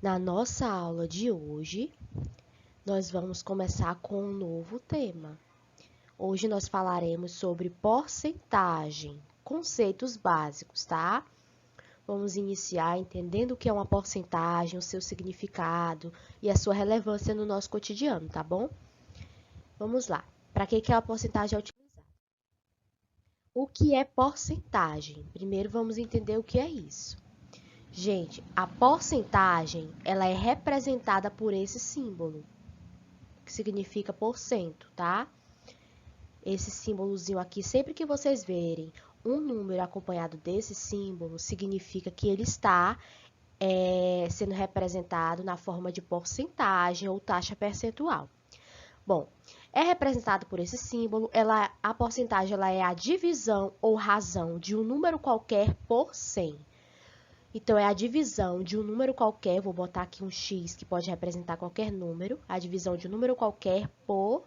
Na nossa aula de hoje, nós vamos começar com um novo tema. Hoje nós falaremos sobre porcentagem, conceitos básicos, tá? Vamos iniciar entendendo o que é uma porcentagem, o seu significado e a sua relevância no nosso cotidiano, tá bom? Vamos lá. Para que a porcentagem é utilizada? O que é porcentagem? Primeiro vamos entender o que é isso. Gente, a porcentagem, ela é representada por esse símbolo, que significa porcento, tá? Esse símbolozinho aqui, sempre que vocês verem um número acompanhado desse símbolo, significa que ele está sendo representado na forma de porcentagem ou taxa percentual. Bom, é representado por esse símbolo, a porcentagem ela é a divisão ou razão de um número qualquer por 100. Então, é a divisão de um número qualquer, vou botar aqui um X que pode representar qualquer número, a divisão de um número qualquer por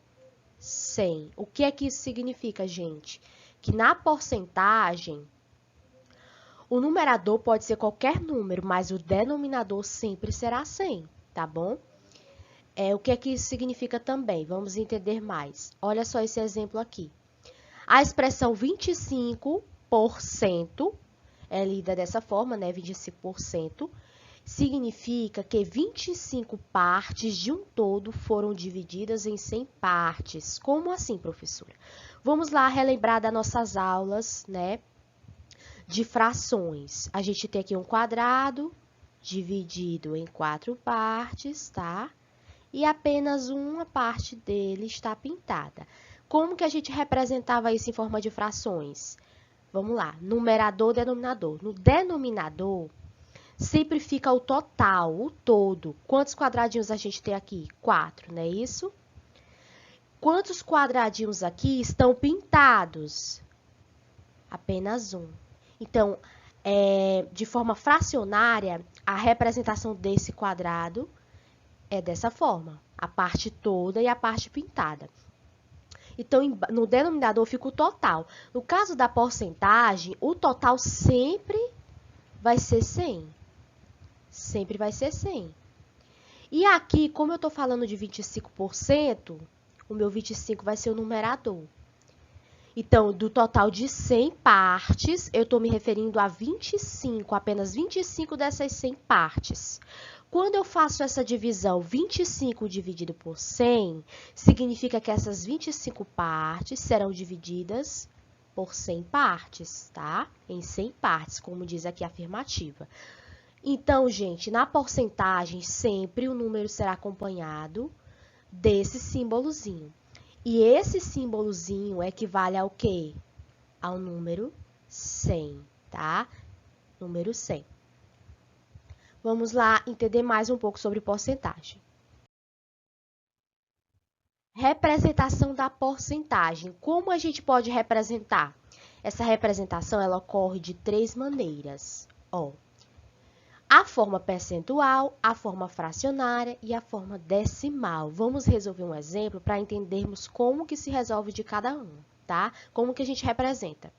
100. O que é que isso significa, gente? Que na porcentagem, o numerador pode ser qualquer número, mas o denominador sempre será 100, tá bom? O que é que isso significa também? Vamos entender mais. Olha só esse exemplo aqui. A expressão 25% é lida dessa forma, né? 25%. Significa que 25 partes de um todo foram divididas em 100 partes. Como assim, professora? Vamos lá relembrar das nossas aulas, né, de frações. A gente tem aqui um quadrado dividido em 4 partes, tá? E apenas uma parte dele está pintada. Como que a gente representava isso em forma de frações? Vamos lá, numerador, denominador. No denominador, sempre fica o total, o todo. Quantos quadradinhos a gente tem aqui? 4, não é isso? Quantos quadradinhos aqui estão pintados? Apenas um. Então, de forma fracionária, a representação desse quadrado é dessa forma. A parte toda e a parte pintada. Então, no denominador fica o total. No caso da porcentagem, o total sempre vai ser 100. Sempre vai ser 100. E aqui, como eu estou falando de 25%, o meu 25 vai ser o numerador. Então, do total de 100 partes, eu estou me referindo a 25, apenas 25 dessas 100 partes. Quando eu faço essa divisão 25 dividido por 100, significa que essas 25 partes serão divididas por 100 partes, tá? Em 100 partes, como diz aqui a afirmativa. Então, gente, na porcentagem, sempre o número será acompanhado desse símbolozinho. E esse símbolozinho equivale ao quê? Ao número 100, tá? Número 100. Vamos lá entender mais um pouco sobre porcentagem. Representação da porcentagem. Como a gente pode representar? Essa representação ela ocorre de 3 maneiras. Ó, a forma percentual, a forma fracionária e a forma decimal. Vamos resolver um exemplo para entendermos como que se resolve de cada um, tá? Como que a gente representa.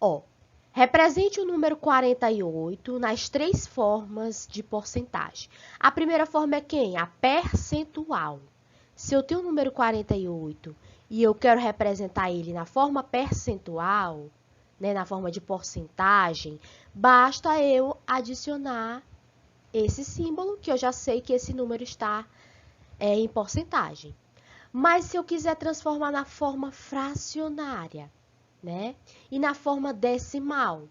Ó, represente o número 48 nas 3 formas de porcentagem. A primeira forma é quem? A percentual. Se eu tenho o número 48 e eu quero representar ele na forma percentual, né, na forma de porcentagem, basta eu adicionar esse símbolo, que eu já sei que esse número está em porcentagem. Mas se eu quiser transformar na forma fracionária, né, e na forma decimal,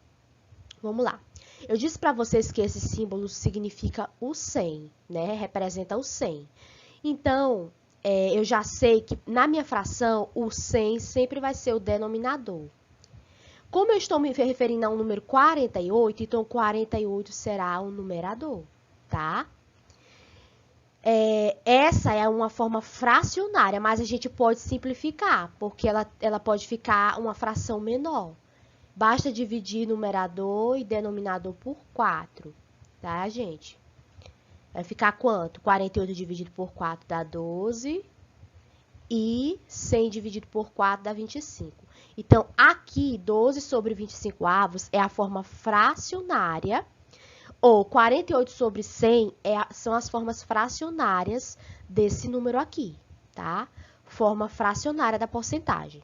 vamos lá. Eu disse para vocês que esse símbolo significa o 100, né, representa o 100. Então, eu já sei que na minha fração, o 100 sempre vai ser o denominador. Como eu estou me referindo ao número 48, então 48 será o numerador, tá? Essa é uma forma fracionária, mas a gente pode simplificar, porque ela pode ficar uma fração menor. Basta dividir numerador e denominador por 4, tá, gente? Vai ficar quanto? 48 dividido por 4 dá 12 e 100 dividido por 4 dá 25. Então, aqui, 12 sobre 25 avos é a forma fracionária, Ou 48 sobre 100 são as formas fracionárias desse número aqui, tá? Forma fracionária da porcentagem.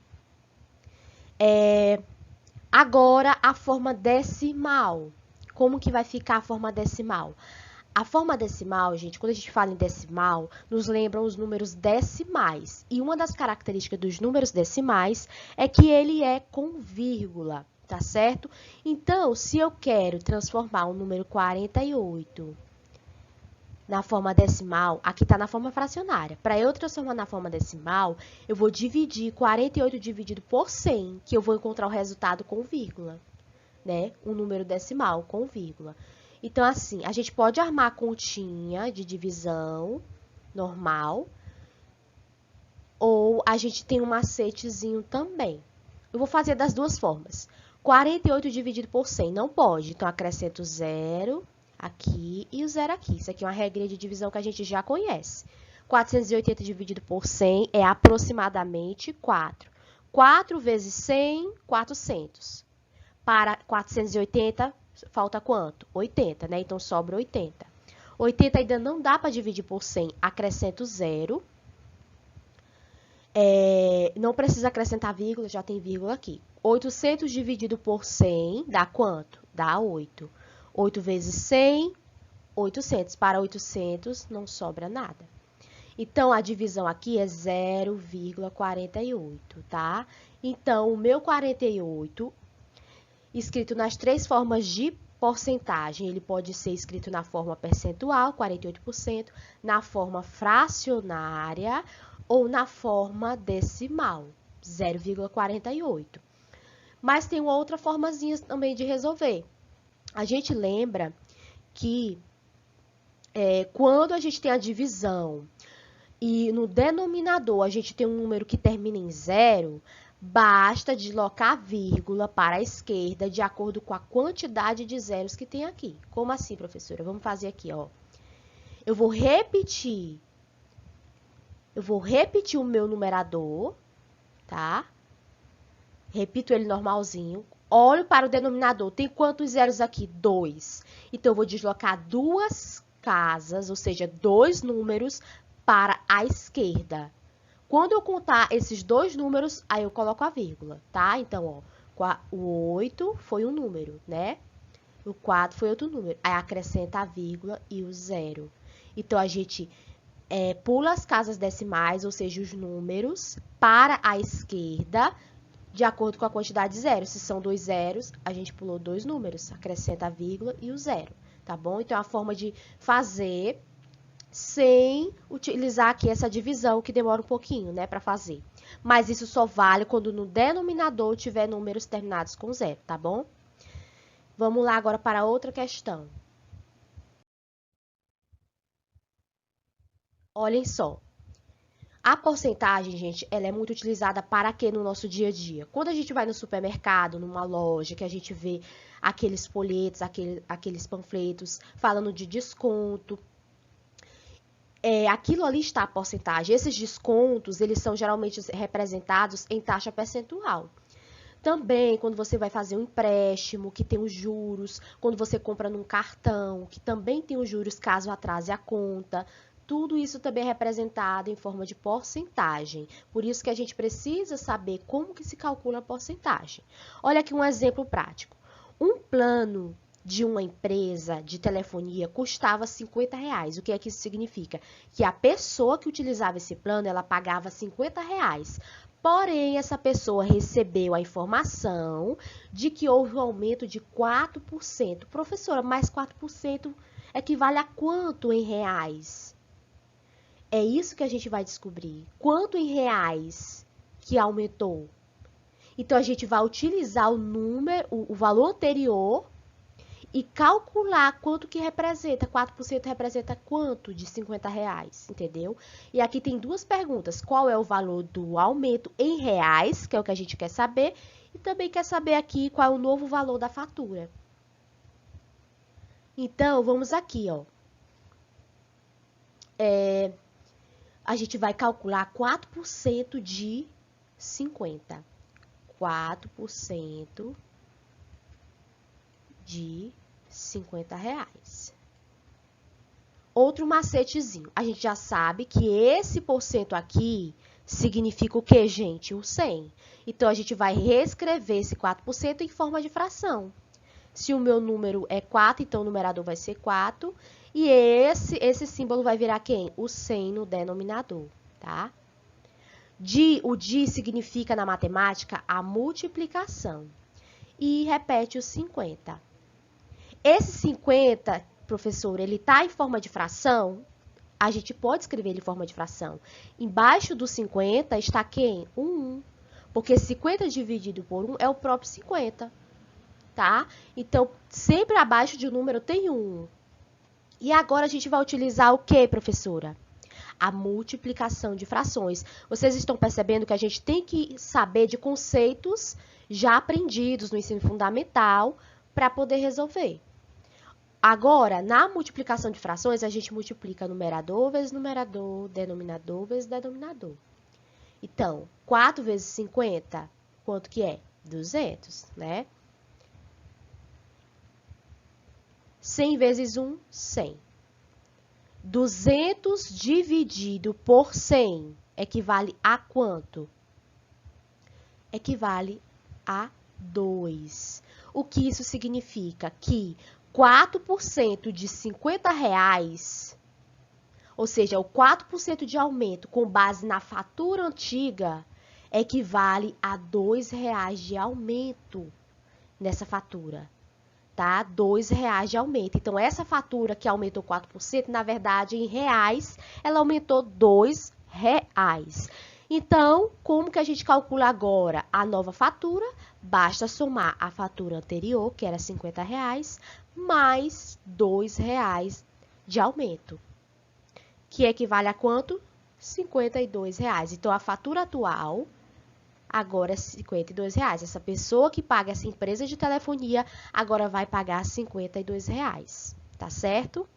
Agora, a forma decimal. Como que vai ficar a forma decimal? A forma decimal, gente, quando a gente fala em decimal, nos lembram os números decimais. E uma das características dos números decimais é que ele é com vírgula, tá certo? Então, se eu quero transformar o número 48 na forma decimal, aqui está na forma fracionária. Para eu transformar na forma decimal, eu vou dividir 48 dividido por 100, que eu vou encontrar o resultado com vírgula, né? Um número decimal com vírgula. Então, assim, a gente pode armar a continha de divisão normal, ou a gente tem um macetezinho também. Eu vou fazer das duas formas. 48 dividido por 100 não pode, então acrescento 0 aqui e o 0 aqui. Isso aqui é uma regrinha de divisão que a gente já conhece. 480 dividido por 100 é aproximadamente 4. 4 vezes 100, 400. Para 480, falta quanto? 80, né? Então, sobra 80. 80 ainda não dá para dividir por 100, acrescento 0. Não precisa acrescentar vírgula, já tem vírgula aqui. 800 dividido por 100 dá quanto? Dá 8. 8 vezes 100, 800. Para 800 não sobra nada. Então, a divisão aqui é 0,48, tá? Então, o meu 48, escrito nas três formas de porcentagem, ele pode ser escrito na forma percentual, 48%, na forma fracionária ou na forma decimal, 0,48. Mas tem outra formazinha também de resolver. A gente lembra que quando a gente tem a divisão e no denominador a gente tem um número que termina em 0, basta deslocar a vírgula para a esquerda de acordo com a quantidade de zeros que tem aqui. Como assim, professora? Vamos fazer aqui, ó. Eu vou repetir o meu numerador, tá? Repito ele normalzinho. Olho para o denominador. Tem quantos zeros aqui? 2. Então, eu vou deslocar duas casas, ou seja, 2 números para a esquerda. Quando eu contar esses 2 números, aí eu coloco a vírgula, tá? Então, ó, o 8 foi um número, né? O 4 foi outro número. Aí acrescenta a vírgula e o 0. Então, a gente pula as casas decimais, ou seja, os números, para a esquerda, de acordo com a quantidade de zeros. Se são 2 zeros, a gente pulou 2 números, acrescenta a vírgula e o 0, tá bom? Então, é a forma de fazer sem utilizar aqui essa divisão, que demora um pouquinho, né, para fazer. Mas isso só vale quando no denominador tiver números terminados com 0, tá bom? Vamos lá agora para outra questão. Olhem só. A porcentagem, gente, ela é muito utilizada para quê no nosso dia a dia? Quando a gente vai no supermercado, numa loja, que a gente vê aqueles folhetos, aqueles panfletos falando de desconto, aquilo ali está a porcentagem. Esses descontos, eles são geralmente representados em taxa percentual. Também, quando você vai fazer um empréstimo, que tem os juros, quando você compra num cartão, que também tem os juros caso atrase a conta, tudo isso também é representado em forma de porcentagem. Por isso que a gente precisa saber como que se calcula a porcentagem. Olha aqui um exemplo prático. Um plano de uma empresa de telefonia custava R$50. O que é que isso significa? Que a pessoa que utilizava esse plano, ela pagava R$50. Porém, essa pessoa recebeu a informação de que houve um aumento de 4%. Professora, mas 4% equivale a quanto em reais? É isso que a gente vai descobrir. Quanto em reais que aumentou? Então, a gente vai utilizar o número, o valor anterior e calcular quanto que representa. 4% representa quanto de R$50, entendeu? E aqui tem duas perguntas. Qual é o valor do aumento em reais, que é o que a gente quer saber, e também quer saber aqui qual é o novo valor da fatura. Então, vamos aqui, ó. A gente vai calcular 4% de 50. 4% de R$50. Outro macetezinho. A gente já sabe que esse porcento aqui significa o quê, gente? O 100. Então, a gente vai reescrever esse 4% em forma de fração. Se o meu número é 4, então o numerador vai ser 4. E esse símbolo vai virar quem? O 100 no denominador, tá? O de significa, na matemática, a multiplicação. E repete o 50. Esse 50, professor, ele está em forma de fração? A gente pode escrever ele em forma de fração. Embaixo do 50 está quem? O 1. Porque 50 dividido por 1 é o próprio 50. Tá? Então, sempre abaixo de um número tem 1. E agora a gente vai utilizar o que, professora? A multiplicação de frações. Vocês estão percebendo que a gente tem que saber de conceitos já aprendidos no ensino fundamental para poder resolver. Agora, na multiplicação de frações, a gente multiplica numerador vezes numerador, denominador vezes denominador. Então, 4 vezes 50, quanto que é? 200, né? 100 vezes 1, 100. 200 dividido por 100 equivale a quanto? Equivale a 2. O que isso significa? Que 4% de R$50, ou seja, o 4% de aumento com base na fatura antiga, equivale a R$2 de aumento nessa fatura. Tá? R$2 de aumento. Então, essa fatura que aumentou 4%, na verdade, em reais, ela aumentou R$2. Então, como que a gente calcula agora a nova fatura? Basta somar a fatura anterior, que era R$50, mais R$2 de aumento. Que equivale a quanto? R$52. Então, a fatura atual agora é R$52. Essa pessoa que paga essa empresa de telefonia agora vai pagar R$52, tá certo?